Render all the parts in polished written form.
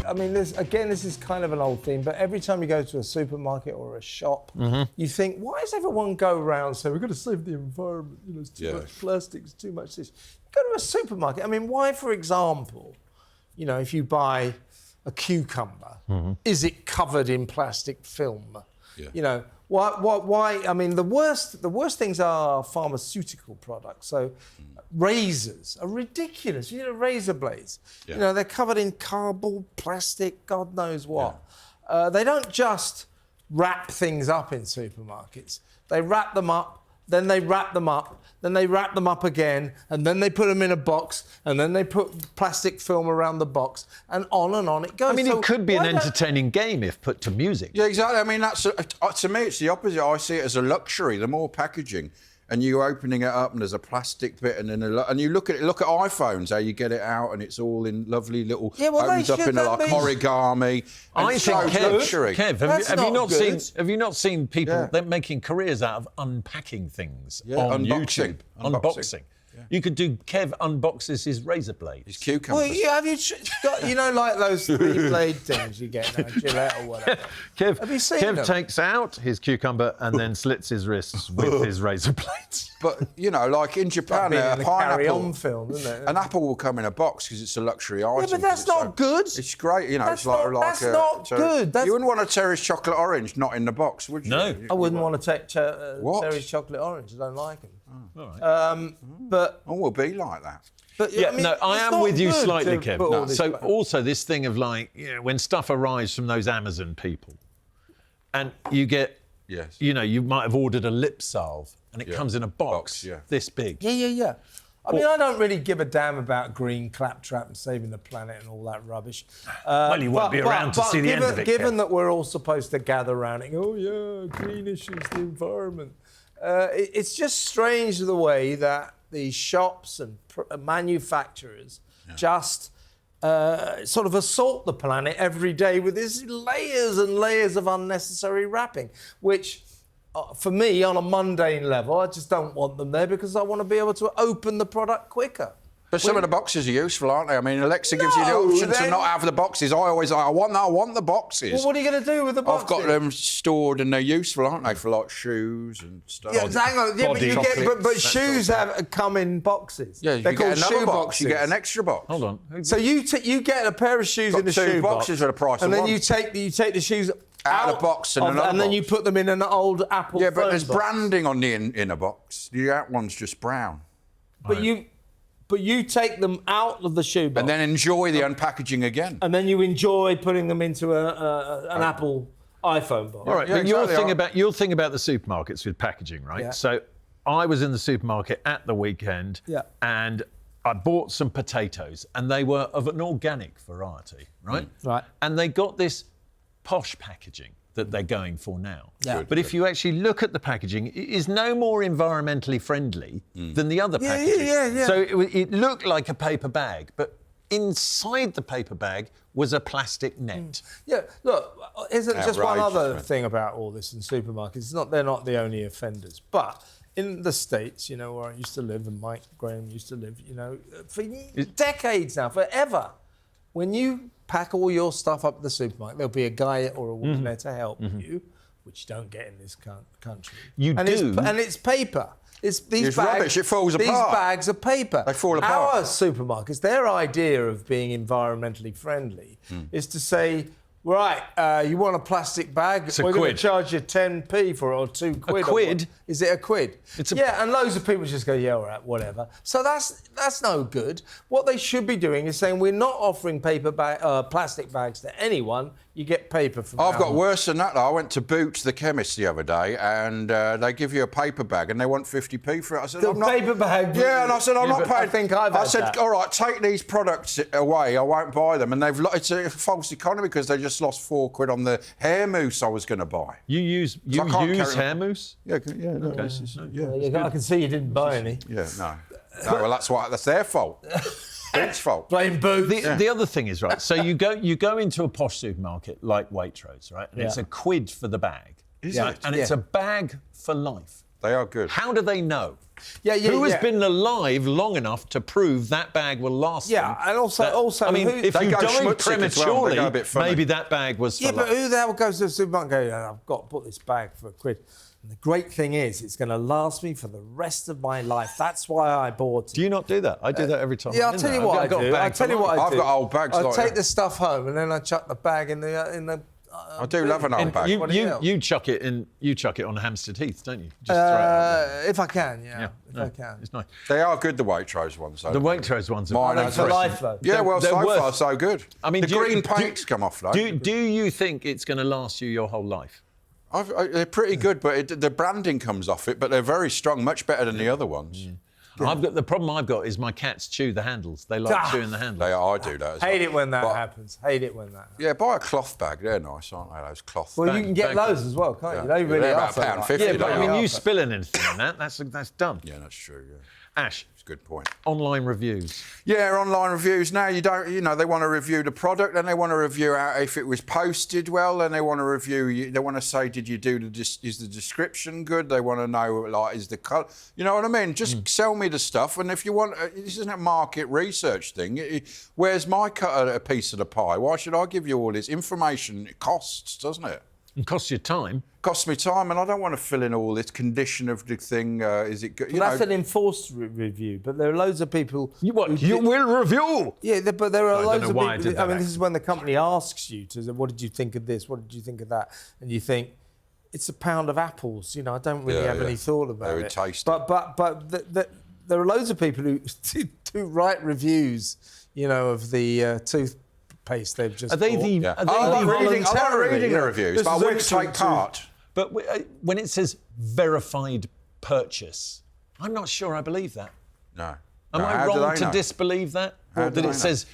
I mean, this is kind of an old theme, but every time you go to a supermarket or a shop, you think, why does everyone go around saying, we've got to save the environment, you know, it's too much plastic, it's too much this. You go to a supermarket, I mean, why, for example, you know, if you buy a cucumber, is it covered in plastic film? Yeah. You know, why? I mean, the worst things are pharmaceutical products. So razors are ridiculous. You know, razor blades. Yeah. You know, they're covered in cardboard, plastic, God knows what. Yeah. They don't just wrap things up in supermarkets. They wrap them up, then they wrap them up, then they wrap them up again, and then they put them in a box, and then they put plastic film around the box, and on it goes. I mean, it could be an entertaining game if put to music. Yeah, exactly. I mean, that's to me, it's the opposite. I see it as a luxury. The more packaging, and you're opening it up, and there's a plastic bit, and then and you look at iPhones, how you get it out, and it's all in lovely little opens up in like origami. I think luxury. Kev, have you not seen people making careers out of unpacking things on YouTube? Unboxing. Yeah. You could do Kev unboxes his razor blades. His cucumbers. Well, have you got, you know, like those 3-blade things you get now, Gillette or whatever? Have you seen them? Takes out his cucumber and then slits his wrists with his razor blades. But, you know, like in Japan, a pineapple film, isn't it? An apple will come in a box because it's a luxury item. Yeah, but that's not good. It's great, you know. That's not good. You wouldn't want a Terry's chocolate orange not in the box, would you? No. I wouldn't want to take Terry's chocolate orange. I don't like them. All right. But we'll be like that. But, yeah, I mean, I am with you slightly, Kev. No. So also this thing of like, you know, when stuff arrives from those Amazon people, and you get, you know, you might have ordered a lip salve, and it comes in a box this big. Yeah. I mean, I don't really give a damn about green claptrap and saving the planet and all that rubbish. Well, you won't be around to see the end of it, given that we're all supposed to gather around and go, oh, yeah, green issues, the environment. It's just strange the way that these shops and manufacturers just sort of assault the planet every day with these layers and layers of unnecessary wrapping, which, for me, on a mundane level, I just don't want them there because I want to be able to open the product quicker. But some of the boxes are useful, aren't they? I mean, Alexa gives you the option to not have the boxes. I want the boxes. Well, what are you going to do with the boxes? I've got them stored and they're useful, aren't they, for like shoes and stuff? Yeah, exactly. But shoes come in boxes. Yeah, they're called shoe boxes. You get an extra box. Hold on. So you get a pair of shoes in the shoe box. Boxes are the price of one. And then you take the shoes out of the box and then you put them in an old Apple phone but there's box. branding on the inner box. The out one's just brown. But you take them out of the shoe box. And then enjoy the unpackaging again. And then you enjoy putting them into an Apple iPhone box. All right, but your thing about the supermarkets with packaging, right? Yeah. So I was in the supermarket at the weekend and I bought some potatoes and they were of an organic variety, right? Right. And they got this posh packaging that they're going for now. Yeah. But if you actually look at the packaging, it is no more environmentally friendly than the other packaging. Yeah. So it looked like a paper bag, but inside the paper bag was a plastic net. Yeah, look, isn't just one other thing about all this in supermarkets? They're not the only offenders, but in the States, you know, where I used to live and Mike Graham used to live, you know, for decades now, forever, when you pack all your stuff up at the supermarket, there'll be a guy or a woman there to help you, which you don't get in this country. And it's paper. It's bags, rubbish. It falls apart. These bags are paper. They fall apart. Our supermarkets, their idea of being environmentally friendly is to say, right, you want a plastic bag? We're going to charge you 10p for it, or 2 quid. A quid? Is it a quid? And loads of people just go, yeah, all right, whatever. So that's no good. What they should be doing is saying, we're not offering plastic bags to anyone. You get paper from I've got worse than that, though. I went to Boots, the chemist, the other day, and they give you a paper bag and they want 50p for it. I said, paper bag? Yeah, and I said, I'm not paying. I think I said, all right, take these products away. I won't buy them. And it's a false economy because they just lost 4 quid on the hair mousse I was going to buy. You use hair mousse? Yeah, no. Okay. I can see you didn't buy any. Yeah, no. Well, that's their fault. It's fault. Blame Boots. The other thing is, right, so you go into a posh supermarket like Waitrose, right, and it's a quid for the bag. Is it? And it's a bag for life. They are good. How do they know? Yeah. Who has been alive long enough to prove that bag will last them? Yeah, and also, I mean, if you died prematurely, well, maybe that bag was for but who the hell goes to the supermarket and goes, I've got to put this bag for £1? And the great thing is, it's going to last me for the rest of my life. That's why I bought it. Do you not do that? I do that every time. Yeah, I'll tell you what I do. I'll tell you what I do. I've got old bags like that. I take the stuff home and then I chuck the bag in the. I do love an old bag. You chuck it on Hampstead Heath, don't you? Just throw it out there. If I can, if I can. It's nice. They are good, the Waitrose ones, though. The Waitrose ones are Mine for life, though. Yeah, well, so far, so good. I mean, the green paints come off, though. Do you think it's going to last you your whole life? They're pretty good, but the branding comes off it, but they're very strong, much better than the other ones. The problem I've got is my cats chew the handles. They like chewing the handles. I do that as well. Hate it when that happens. Yeah, buy a cloth bag. They're nice, aren't they, those cloth Well, bags? you can get those as well, can't you? They really they're are. about £1.50. Yeah, but I mean, you spilling anything in that's done. Yeah, that's true, yeah. Ash. It's a good point. Online reviews. Yeah, online reviews. Now, they want to review the product, then they want to review out if it was posted well, then they want to review, they want to say, did you do is the description good? They want to know, like, is the colour, you know what I mean? Just sell me the stuff, and if you want, this isn't a market research thing. Where's my cut a piece of the pie? Why should I give you all this information? It costs, doesn't it? It costs you time. Costs me time, and I don't want to fill in all this condition of the thing. Is it good? That's an enforced review, but there are loads of people. You will review. Yeah, but there are loads of people. I mean, this is is when the company asks you to. What did you think of this? What did you think of that? And you think it's a pound of apples. I don't really have any thought about it. Very tasty. But there are loads of people who do write reviews. Of the toothpaste they've just. Are they bought. I like reading the reviews, but I wouldn't take part. But when it says verified purchase, I'm not sure I believe that. No. Am I wrong to disbelieve that? Or that it says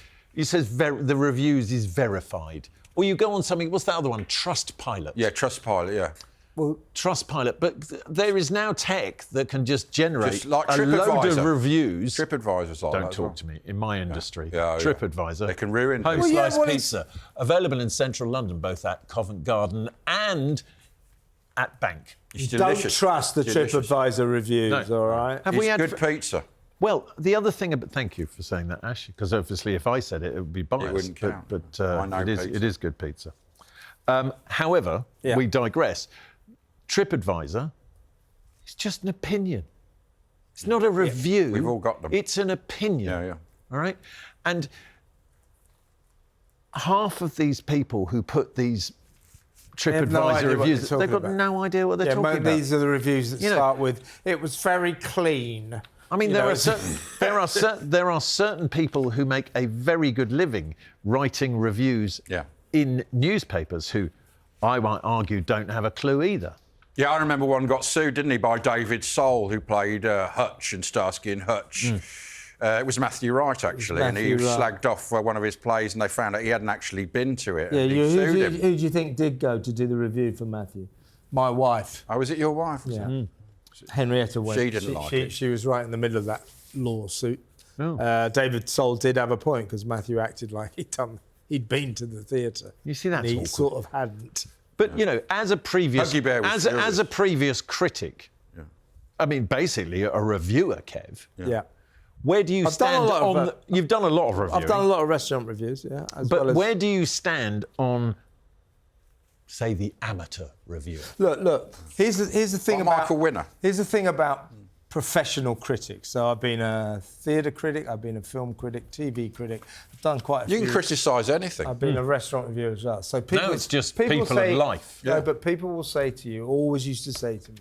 the reviews is verified? Or you go on something, what's that other one? Trustpilot. Yeah, Trustpilot, yeah. Well, Trustpilot, but there is now tech that can just generate like a load of reviews. TripAdvisor's like that. Don't talk to me. In my industry, Yeah. TripAdvisor. They can ruin Home Slice Pizza. Available in central London, both at Covent Garden and at Bank. Don't trust the TripAdvisor reviews, all right? Have we had good pizza? Well, the other thing, thank you for saying that, Ash, because obviously if I said it, it would be biased. It wouldn't count. But it is good pizza. However, we digress. TripAdvisor is just an opinion. It's not a review. We've all got them. It's an opinion. Yeah. All right? And half of these people who put these TripAdvisor reviews, they've got no idea what they're talking about. These are the reviews that start with, it was very clean. I mean, there are certain people who make a very good living writing reviews in newspapers who, I might argue, don't have a clue either. Yeah, I remember one got sued, didn't he, by David Soul, who played Hutch in Starsky and Hutch. It was Matthew Wright, actually, and he slagged off one of his plays, and they found out he hadn't actually been to it. Yeah, who do you think did go to do the review for Matthew? My wife. Oh, was it your wife? Yeah. Henrietta went. She didn't like it. She was right in the middle of that lawsuit. Oh. David Soul did have a point, because Matthew acted like he'd been to the theatre. You see, that's awkward. He sort of hadn't. But, as a previous critic, I mean, basically a reviewer, Kev. Yeah. Where do you stand on... You've done a lot of reviewing. I've done a lot of restaurant reviews, yeah. But where do you stand on, say, the amateur reviewer? Look. Here's the thing about Michael Winner. Here's the thing about professional critics. So I've been a theatre critic, I've been a film critic, TV critic. I've done quite a few. You can criticise anything. I've been a restaurant reviewer as well. So now it's just people and life. No, but people will say to you, always used to say to me,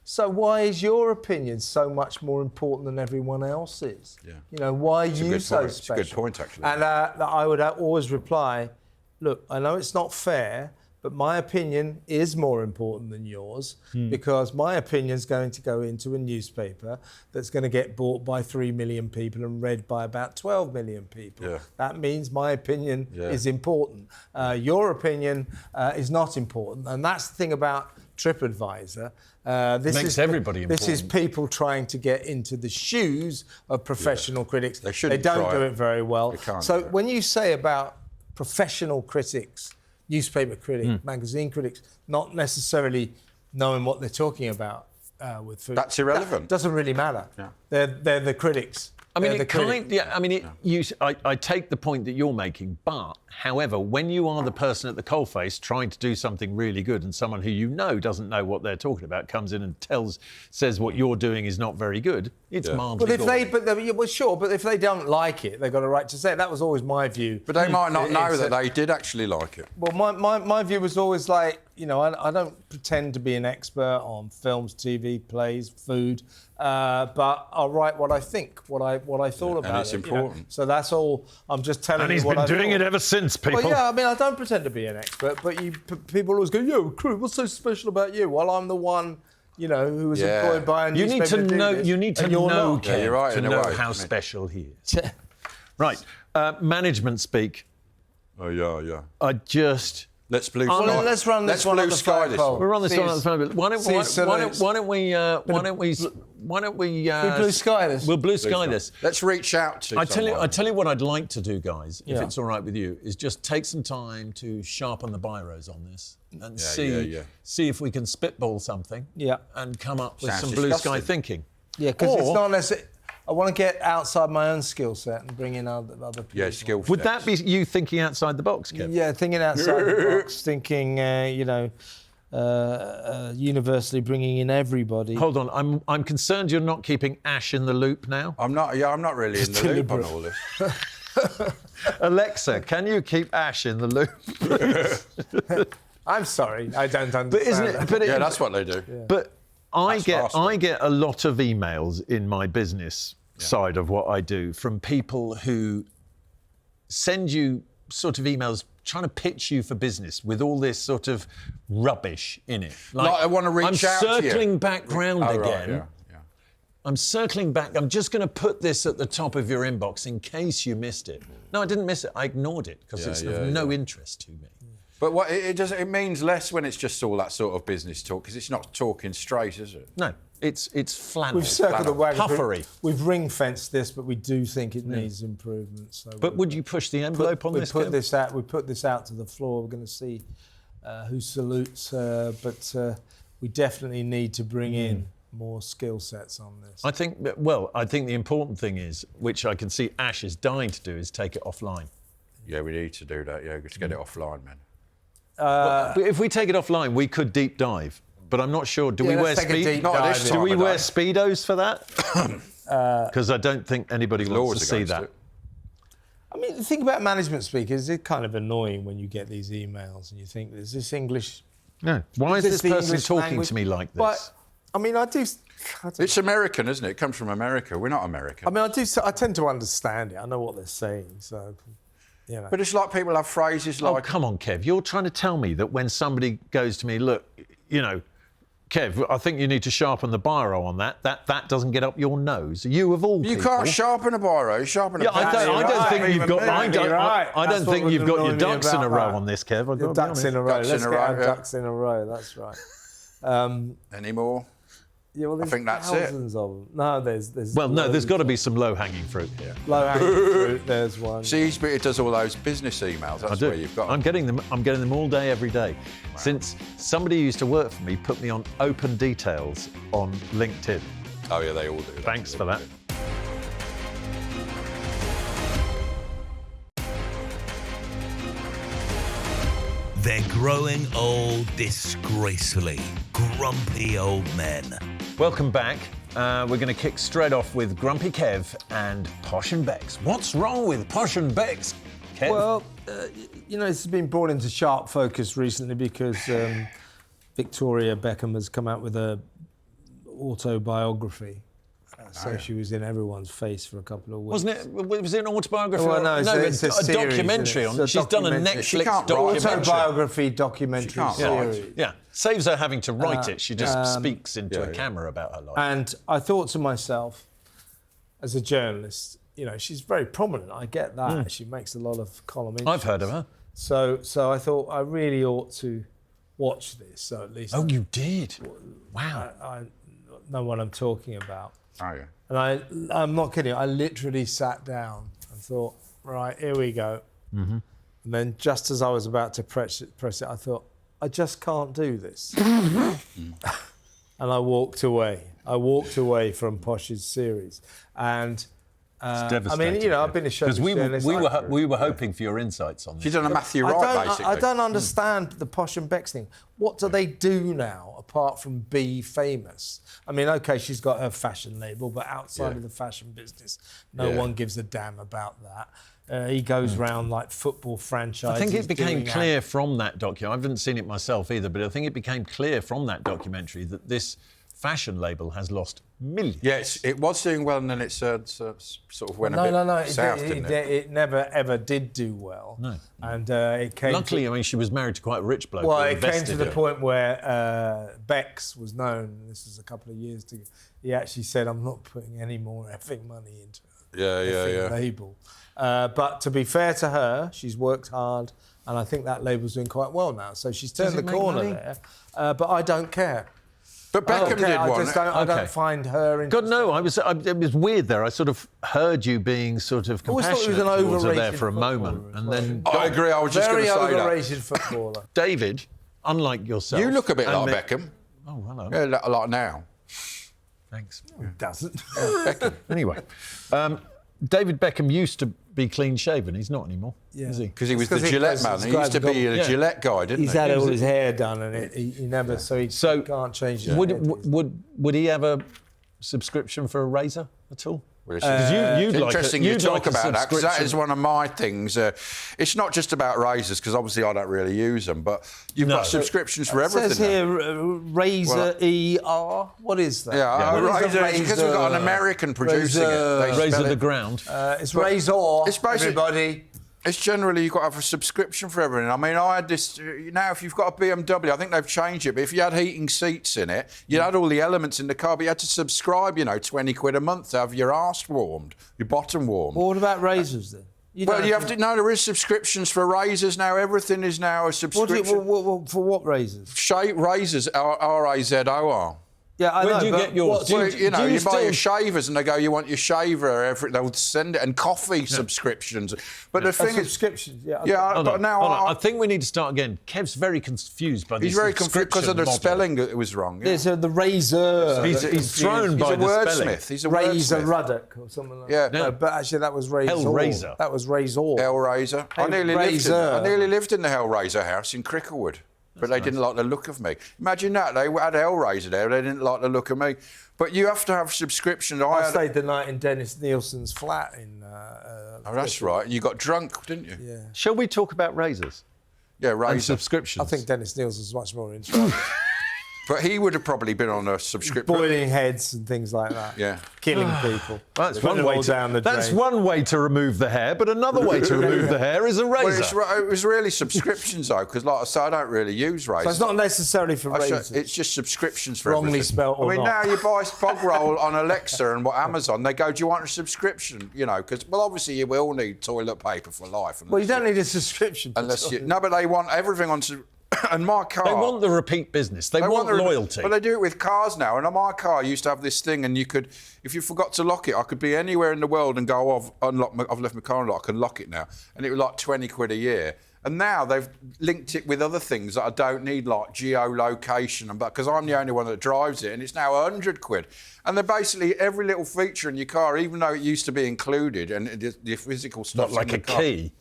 so why is your opinion so much more important than everyone else's? Yeah. Why are you so special? It's a good point, actually. And I would always reply, look, I know it's not fair, but my opinion is more important than yours, because my opinion is going to go into a newspaper that's going to get bought by 3 million people and read by about 12 million people. Yeah. That means my opinion is important. Your opinion is not important. And that's the thing about TripAdvisor. Makes everybody important. This is people trying to get into the shoes of professional critics. They don't do it very well. So when when you say about professional critics, newspaper critics, magazine critics, not necessarily knowing what they're talking about, with food. That's irrelevant. Doesn't really matter. Yeah. They're the critics. I mean, I take the point that you're making, but however, when you are the person at the coalface trying to do something really good, and someone who you know doesn't know what they're talking about comes in and says what you're doing is not very good, it's mildly. But if they don't like it, they've got a right to say it. That was always my view. But they might not know that they did actually like it. Well, my view was always like, I don't pretend to be an expert on films, TV, plays, food, but I'll write what I think, what I thought about it. And it's important. So that's all. I'm just telling you what I And he's been doing it ever since, people. Well, yeah, I mean, I don't pretend to be an expert, but people always go, "Yo, crew, what's so special about you?" Well, I'm the one, who was employed by a newspaper. You need to know, Kev, you're right, to know how special he is. Right, management speak. Oh yeah. Let's blue sky. Well, let's run this one. Let's blue sky this one. We'll run this one. Why don't we blue sky this? We'll blue sky this. Let's reach out to. I tell you what I'd like to do, guys, if it's all right with you, is just take some time to sharpen the biros on this and see if we can spitball something. Yeah. And come up with some blue sky thinking. Yeah, because it's not necessarily. I want to get outside my own skill set and bring in other people. Yeah, skill. Would that be you thinking outside the box, Kev? Yeah, thinking outside the box, thinking, universally bringing in everybody. Hold on, I'm concerned you're not keeping Ash in the loop now. I'm not really in the loop on all this. Alexa, can you keep Ash in the loop? I'm sorry, I don't understand. But isn't it? But that's what they do. Yeah. But I get a lot of emails in my business side of what I do from people who send you sort of emails trying to pitch you for business with all this sort of rubbish in it. Like I want to reach out to you. I'm circling back round again. Right, yeah. I'm circling back. I'm just going to put this at the top of your inbox in case you missed it. No, I didn't miss it. I ignored it because it's of no interest to me. But what it means less when it's just all that sort of business talk, because it's not talking straight, is it? No, it's flannel. We've circled the wagon. Puffery. We've ring-fenced this, but we do think it needs improvement. So but would you push the envelope on this? We put this out to the floor. We're going to see who salutes, but we definitely need to bring in more skill sets on this. I think the important thing is, which I can see Ash is dying to do, is take it offline. Yeah, we need to do that. Yeah, just get it offline, man. But if we take it offline, we could deep dive. But I'm not sure. Do we wear Speedos for that? Because I don't think anybody wants to see that. It. I mean, the thing about management speakers, it's kind of annoying when you get these emails and you think, is this English? No. Why is this person talking to me like this? But, I mean, it's American, isn't it? It comes from America. We're not American. I mean, I tend to understand it. I know what they're saying, so... But it's like people have phrases like... Oh, come on, Kev. You're trying to tell me that when somebody goes to me, look, Kev, I think you need to sharpen the biro on that. That doesn't get up your nose. You of all people... You can't sharpen a biro. You sharpen a pen. I don't think you've got... I don't think you've got your ducks in a row on this, Kev. Your ducks in a row. Let's get our ducks in a row. That's right. Any more? Yeah, well, I think that's it. Thousands of them. No, there's. There's got to be some low-hanging fruit here. Low-hanging fruit. There's one. See, it does all those business emails. That's where you've got them. I'm getting them all day, every day. Wow. Since somebody who used to work for me put me on open details on LinkedIn. Oh yeah, they all do. Thanks for that. They're growing old disgracefully. Grumpy old men. Welcome back. We're going to kick straight off with Grumpy Kev and Posh and Becks. What's wrong with Posh and Becks, Kev? Well, it's been brought into sharp focus recently because Victoria Beckham has come out with a autobiography. So she was in everyone's face for a couple of weeks. Was it an autobiography? Well, no, it's a series, documentary. She's done a Netflix documentary. Autobiography documentary series. Yeah, saves her having to write it. She just speaks into a camera about her life. And I thought to myself, as a journalist, she's very prominent. I get that. She makes a lot of column entries. I've heard of her. So I thought I really ought to watch this. So at least. Oh, you did? Wow. I know what I'm talking about. Oh, yeah. And I'm not kidding. I literally sat down and thought, right, here we go. Mm-hmm. And then just as I was about to press it, I thought, I just can't do this. and I walked away. I walked away from Posh's series, and it's devastating. I mean, you know, I've been a showbiz journalist. we were hoping for your insights on this. She's done a Matthew Wright, basically. I don't understand the Posh and Becks thing. What do they do now, apart from be famous? I mean, OK, she's got her fashion label, but outside of the fashion business, no one gives a damn about that. He goes round like football franchises. I think it became clear from that documentary, I haven't seen it myself either, but I think it became clear from that documentary that this fashion label has lost millions. Yes, it was doing well, and then it sort of went a bit south, didn't it? It never, ever did do well. No. And it came... Luckily, I mean, she was married to quite a rich bloke. Well, it came to the point where Becks was known, this was a couple of years ago, he actually said, I'm not putting any more effing money into the label. But to be fair to her, she's worked hard, and I think that label's doing quite well now. So she's turned the corner there. But I don't care. But Beckham did one. I don't find her interesting. God, no, it was weird there. I sort of heard you being sort of compassionate towards her there for a moment. And then... I agree, I was just going to say that. Very overrated footballer. David, unlike yourself... You look a bit like Beckham. Oh, hello. Yeah, a lot now. Thanks. No, he doesn't. Beckham. Anyway, David Beckham used to be clean-shaven. He's not anymore, is he? Because he was the Gillette man. He used to be a Gillette guy, didn't he? He's had all his hair done, and he never... So he can't change his hair. Would he have a subscription for a razor at all? It's interesting you talk about that, because that is one of my things. It's not just about razors, because obviously I don't really use them, but you've got subscriptions for everything. It says here, Razor ER. What is that? Razor, because we've got an American producing it. Razor the ground. It's Razor, everybody. It's generally you've got to have a subscription for everything. I mean, I had this... Now, if you've got a BMW, I think they've changed it, but if you had heating seats in it, you had all the elements in the car, but you had to subscribe, 20 quid a month to have your arse warmed, your bottom warmed. Well, what about razors, then? No, there is subscriptions for razors now. Everything is now a subscription. For what razors? Shape razors, R-A-Z-O-R. Yeah, I know. Where do you get yours? Well, you buy your shavers and they go, you want your shaver, they'll send it, and coffee subscriptions. But the thing is... Subscriptions, but now... I think we need to start again. Kev's very confused by this. He's very confused because of the spelling that was wrong. There's the razor. He's thrown by the spelling. He's a Razor Ruddock or something like that. Yeah. No, but actually that was Razor. Hellraiser. That was Razor. Hellraiser. I nearly lived in the Hellraiser house in Cricklewood. But they didn't like the look of me. Imagine that. They had Hellraiser there. They didn't like the look of me. But you have to have subscriptions. I stayed the night in Dennis Nielsen's flat in... that's right. You got drunk, didn't you? Yeah. Shall we talk about razors? Yeah, razor. And subscriptions. I think Dennis Nielsen's much more interesting. But he would have probably been on a subscription. Boiling heads and things like that. Yeah. Killing people. That's one way one way to remove the hair, but another way to remove the hair is a razor. Well, it was really subscriptions, though, because, like I say, I don't really use razors. So it's not necessarily for razors. It's just subscriptions for Wrongly everything. spelt or I mean, not. now you buy bog roll on Alexa and Amazon, they go, do you want a subscription? Because, well, obviously you will need toilet paper for life. Well, you don't need a subscription. No, but they want everything on... And my car... They want the repeat business. They want loyalty. But they do it with cars now. And on my car, I used to have this thing, and you could... If you forgot to lock it, I could be anywhere in the world and go, I've left my car unlocked, I can lock it now. And it was like 20 quid a year. And now they've linked it with other things that I don't need, like geolocation, because I'm the only one that drives it, and it's now 100 quid. And they're basically every little feature in your car, even though it used to be included, and the physical stuff... Not like a key.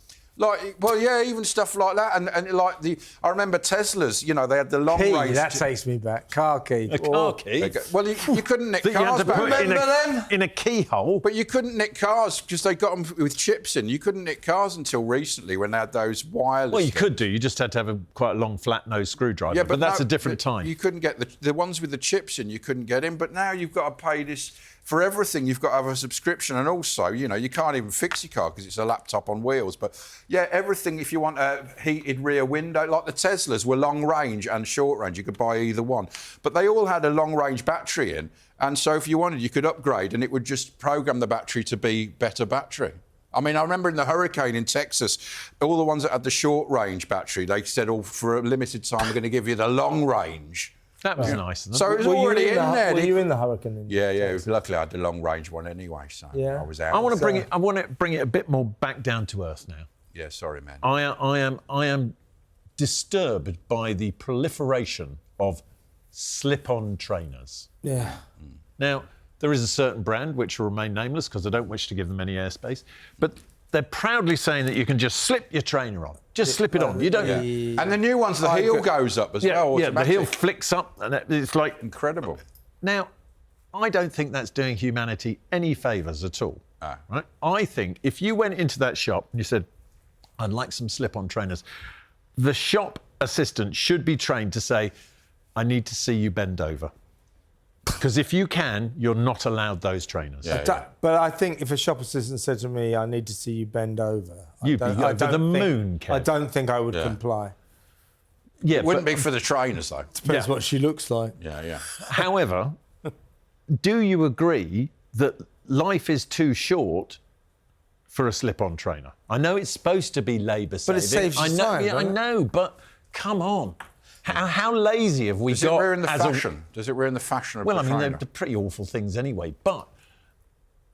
Even stuff like that, and I remember Teslas. They had the long range. That takes me back. Car key. A car key. Well, you couldn't nick cars. You had to put Remember them in a keyhole. But you couldn't nick cars because they got them with chips in. You couldn't nick cars until recently when they had those wireless. Well, you could do. You just had to have quite a long flat nose screwdriver. Yeah, but that's a different time. You couldn't get the ones with the chips in. You couldn't get in. But now you've got to pay this. For everything, you've got to have a subscription, and also, you can't even fix your car because it's a laptop on wheels. But yeah, everything. If you want a heated rear window, like the Teslas were long range and short range, you could buy either one. But they all had a long range battery in, and so if you wanted, you could upgrade, and it would just program the battery to be better battery. I mean, I remember in the hurricane in Texas, all the ones that had the short range battery, they said, for a limited time, we're going to give you the long range. That was nice. So it was already in there. Were you in the hurricane? Yeah. Luckily, I had the long range one anyway, so I was out. I want to bring it a bit more back down to earth now. Yeah, sorry, man. I am disturbed by the proliferation of slip-on trainers. Yeah. Now, there is a certain brand, which will remain nameless because I don't wish to give them any airspace, but they're proudly saying that you can just slip your trainer on. Just slip it on. You don't. Yeah. And the new ones, the heel goes up as well. Yeah, the heel flicks up, and it's like incredible. Now, I don't think that's doing humanity any favours at all. Right? I think if you went into that shop and you said, "I'd like some slip-on trainers," the shop assistant should be trained to say, "I need to see you bend over." Because if you can, you're not allowed those trainers. But I think if a shop assistant said to me, "I need to see you bend over," you'd be over the moon, Kev. I don't think I would comply. Yeah, it wouldn't be for the trainers though. Depends what she looks like. Yeah. However, do you agree that life is too short for a slip-on trainer? I know it's supposed to be labour saving. But it saves you time. Yeah, I know, but come on. How lazy have we got? Does it ruin the fashion? Does it ruin the fashion of the trainer? Well, I mean, they're pretty awful things anyway, but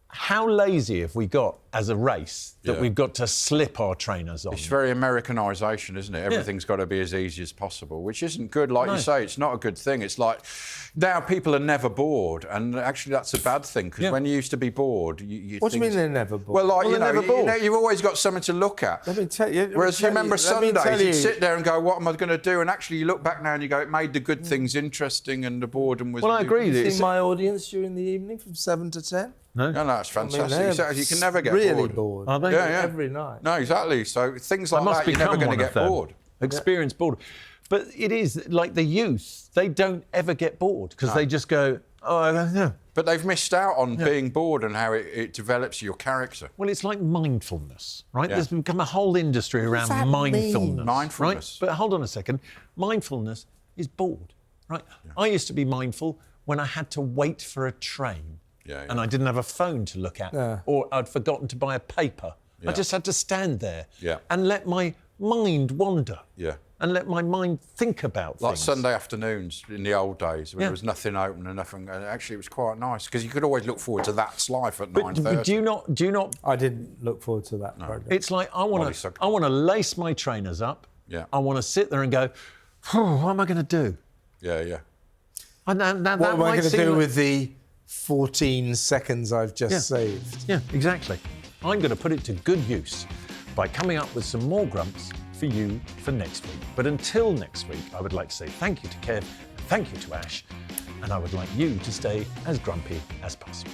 how lazy have we got as a race that we've got to slip our trainers on? It's very Americanisation, isn't it? Everything's got to be as easy as possible, which isn't good. Like you say, it's not a good thing. It's like now people are never bored, and actually that's a bad thing because when you used to be bored, what do you mean they're never bored? Well, like you've always got something to look at. Let me tell you. Whereas you remember Sundays, you'd sit there and go, "What am I going to do?" And actually, you look back now and you go, "It made the good things interesting, and the boredom was." Well, I agree. You see my audience during the evening from 7 to 10. No, it's fantastic. I mean, you can never get really bored. Are they? Yeah. Every night. No, exactly. So things like that, you're never going to get bored. Experience bored. But it is like the youth, they don't ever get bored because they just go, "Oh, I don't know." But they've missed out on being bored and how it develops your character. Well, it's like mindfulness, right? There's become a whole industry around mindfulness. Mindfulness. Right? But hold on a second. Mindfulness is bored, right? I used to be mindful when I had to wait for a train. And I didn't have a phone to look at, or I'd forgotten to buy a paper. I just had to stand there and let my mind wander. And let my mind think about like things. Sunday afternoons in the old days when there was nothing open and nothing. And actually, it was quite nice because you could always look forward to That's Life at 9:30. But do you not? I didn't look forward to that program. It's like I want to lace my trainers up. I want to sit there and go, what am I going to do? Yeah. And what am I going to do with the 14 seconds I've just saved? Yeah, exactly. I'm going to put it to good use by coming up with some more grumps for you for next week. But until next week, I would like to say thank you to Kev, thank you to Ash, and I would like you to stay as grumpy as possible.